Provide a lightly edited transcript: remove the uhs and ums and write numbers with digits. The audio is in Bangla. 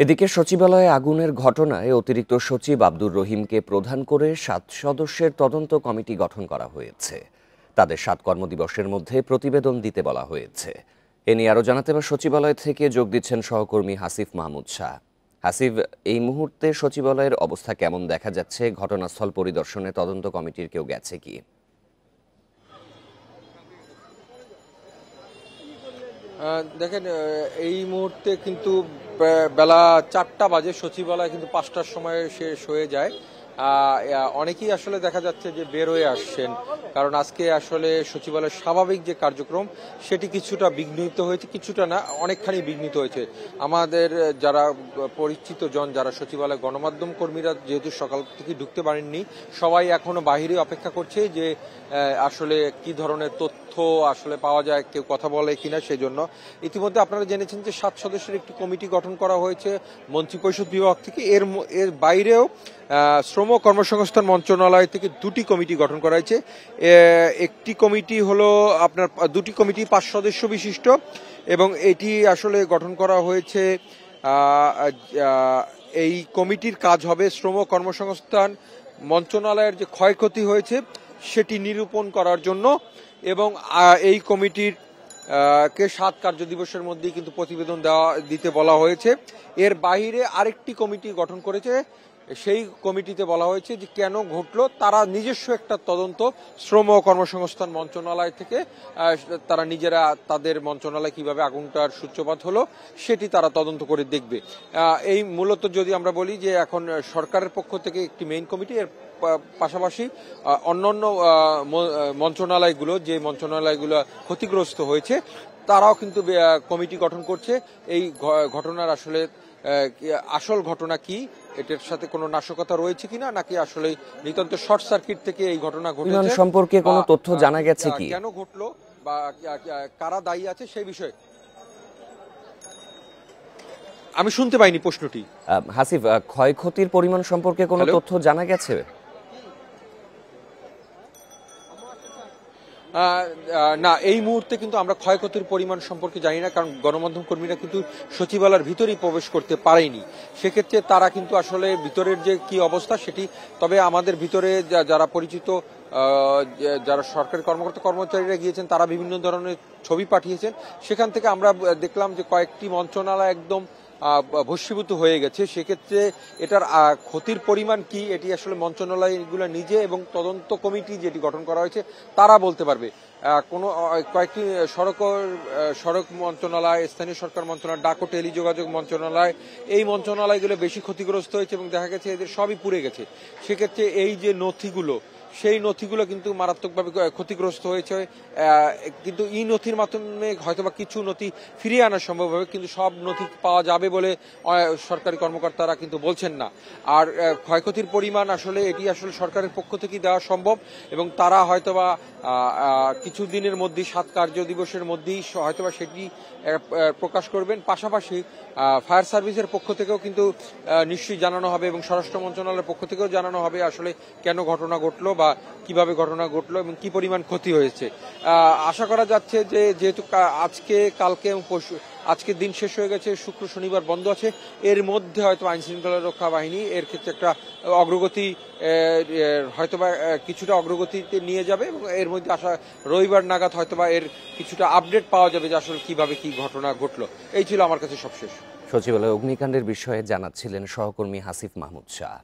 এদিকে সচিবালয়ে আগুনের ঘটনায় অতিরিক্ত সচিব আব্দুর রহিমকে প্রধান করে ৭ সদস্যের তদন্ত কমিটি গঠন করা হয়েছে। তাদের ৭ কর্মদিবসের মধ্যে প্রতিবেদন দিতে বলা হয়েছে। এ নিয়ে আরও জানাতে সচিবালয় থেকে যোগ দিচ্ছেন সহকর্মী হাসিফ মাহমুদ শাহ। হাসিফ, এই মুহূর্তে সচিবালয়ের অবস্থা কেমন দেখা যাচ্ছে? ঘটনাস্থল পরিদর্শনে তদন্ত কমিটির কেউ গেছে কি? দেখেন, এই মুহূর্তে কিন্তু বেলা 4টা বাজে, সচিবালয় কিন্তু 5টার সময় শেষ হয়ে যায়। অনেকেই আসলে দেখা যাচ্ছে যে বের হয়ে আসছেন, কারণ আজকে আসলে সচিবালয়ের স্বাভাবিক যে কার্যক্রম সেটি কিছুটা বিঘ্নিত হয়েছে, কিছুটা না অনেকখানি বিঘ্নিত হয়েছে। আমাদের যারা পরিচিত জন, যারা সচিবালয় গণমাধ্যম কর্মীরা যেহেতু সকাল থেকে ঢুকতে পারেননি, সবাই এখনো বাহিরে অপেক্ষা করছে যে আসলে কি ধরনের তথ্য আসলে পাওয়া যায়, কেউ কথা বলে কিনা। সেই জন্য ইতিমধ্যে আপনারা জেনেছেন যে 7 সদস্যের একটি কমিটি গঠন করা হয়েছে মন্ত্রিপরিষদ বিভাগ থেকে। এর বাইরেও শ্রম কর্মসংস্থান মন্ত্রণালয় থেকে 2টি কমিটি গঠন করা হয়েছে। একটি কমিটি হলো আপনার 2টি কমিটি 5 সদস্য বিশিষ্ট, এবং এটি আসলে গঠন করা হয়েছে। এই কমিটির কাজ হবে শ্রম কর্মসংস্থান মন্ত্রণালয়ের যে ক্ষয়ক্ষতি হয়েছে সেটি নিরূপণ করার জন্য, এবং এই কমিটির কে 7 কার্যদিবসের মধ্যেই কিন্তু প্রতিবেদন দিতে বলা হয়েছে। এর বাইরে আরেকটি কমিটি গঠন করেছে, সেই কমিটিতে বলা হয়েছে যে কেন ঘটলো, তারা নিজস্ব একটা তদন্ত শ্রম ও কর্মসংস্থান মন্ত্রণালয় থেকে তারা নিজেরা তাদের মন্ত্রণালয় কিভাবে আগুনটার সূত্রপাত হলো সেটি তারা তদন্ত করে দেখবে। এই মূলত যদি আমরা বলি যে এখন সরকারের পক্ষ থেকে একটি মেইন কমিটি, এর পাশাপাশি অন্যান্য মন্ত্রণালয়গুলো, যে মন্ত্রণালয়গুলো ক্ষতিগ্রস্ত হয়েছে, তারাও কিন্তু কমিটি গঠন করছে। এই ঘটনার আসলে আসল ঘটনা কি, এটার সাথে কোনো নাশকতা রয়েছে কিনা, নাকি আসলে নিতান্ত শর্ট সার্কিট থেকে এই ঘটনা ঘটেছে সম্পর্কে কোনো তথ্য জানা গেছে কি, কেন ঘটলো বা কারা দায়ী আছে সেই বিষয়ে আমি শুনতে পাইনি প্রশ্নটি। হাসিফ, ক্ষয়ক্ষতির পরিমাণ সম্পর্কে কোনো তথ্য জানা গেছে? না, এই মুহূর্তে কিন্তু আমরা ক্ষয়ক্ষতির পরিমাণ সম্পর্কে জানি না, কারণ গণমাধ্যম কর্মীরা কিন্তু সচিবালয়ের ভিতরেই প্রবেশ করতে পারেনি। সেক্ষেত্রে তারা কিন্তু আসলে ভিতরের যে কি অবস্থা সেটি, তবে আমাদের ভিতরে যারা পরিচিত যারা সরকারি কর্মচারীরা গিয়েছেন, তারা বিভিন্ন ধরনের ছবি পাঠিয়েছেন। সেখান থেকে আমরা দেখলাম যে কয়েকটি মন্ত্রণালয় একদম ভস্মীভূত হয়ে গেছে। সেক্ষেত্রে এটার ক্ষতির পরিমাণ কি, এটি আসলে মন্ত্রণালয়গুলো নিজে এবং তদন্ত কমিটি যেটি গঠন করা হয়েছে তারা বলতে পারবে। কয়েকটি সড়ক মন্ত্রণালয়, স্থানীয় সরকার মন্ত্রণালয়, ডাক ও টেলিযোগাযোগ মন্ত্রণালয়, এই মন্ত্রণালয়গুলো বেশি ক্ষতিগ্রস্ত হয়েছে এবং দেখা গেছে এদের সবই পুড়ে গেছে। সেক্ষেত্রে এই যে নথিগুলো, সেই নথিগুলো কিন্তু মারাত্মকভাবে ক্ষতিগ্রস্ত হয়েছে। কিন্তু এই নথির মাধ্যমে হয়তোবা কিছু নথি ফিরিয়ে আনা সম্ভব হবে, কিন্তু সব নথি পাওয়া যাবে বলে সরকারি কর্মকর্তারা কিন্তু বলছেন না। আর ক্ষয়ক্ষতির পরিমাণ আসলে এটি আসলে সরকারের পক্ষ থেকেই দেওয়া সম্ভব, এবং তারা হয়তোবা কিছু দিনের মধ্যেই 7 কার্যদিবসের মধ্যেই হয়তোবা সেটি প্রকাশ করবেন। পাশাপাশি ফায়ার সার্ভিসের পক্ষ থেকেও কিন্তু নিশ্চয়ই জানানো হবে, এবং স্বরাষ্ট্র মন্ত্রণালয়ের পক্ষ থেকেও জানানো হবে আসলে কেন ঘটনা ঘটলো বা কিভাবে ঘটনা ঘটলো এবং কি পরিমাণ ক্ষতি হয়েছে। আশা করা যাচ্ছে যে যেহেতু আজকে, কালকে এবং পরশু, আজকের দিন শেষ হয়ে গেছে, শুক্র শনিবার বন্ধ আছে, এর মধ্যে হয়তো আইন শৃঙ্খলা রক্ষা বাহিনী এর ক্ষেত্রে একটা অগ্রগতি, হয়তোবা কিছুটা অগ্রগতিতে নিয়ে যাবে, এবং এর মধ্যে রবিবার নাগাদ হয়তোবা এর কিছুটা আপডেট পাওয়া যাবে যে আসলে কিভাবে কি ঘটনা ঘটলো। এই ছিল আমার কাছে সবশেষ। সচিবালয় অগ্নিকাণ্ডের বিষয়ে জানাচ্ছিলেন সহকর্মী হাসিফ মাহমুদ শাহ।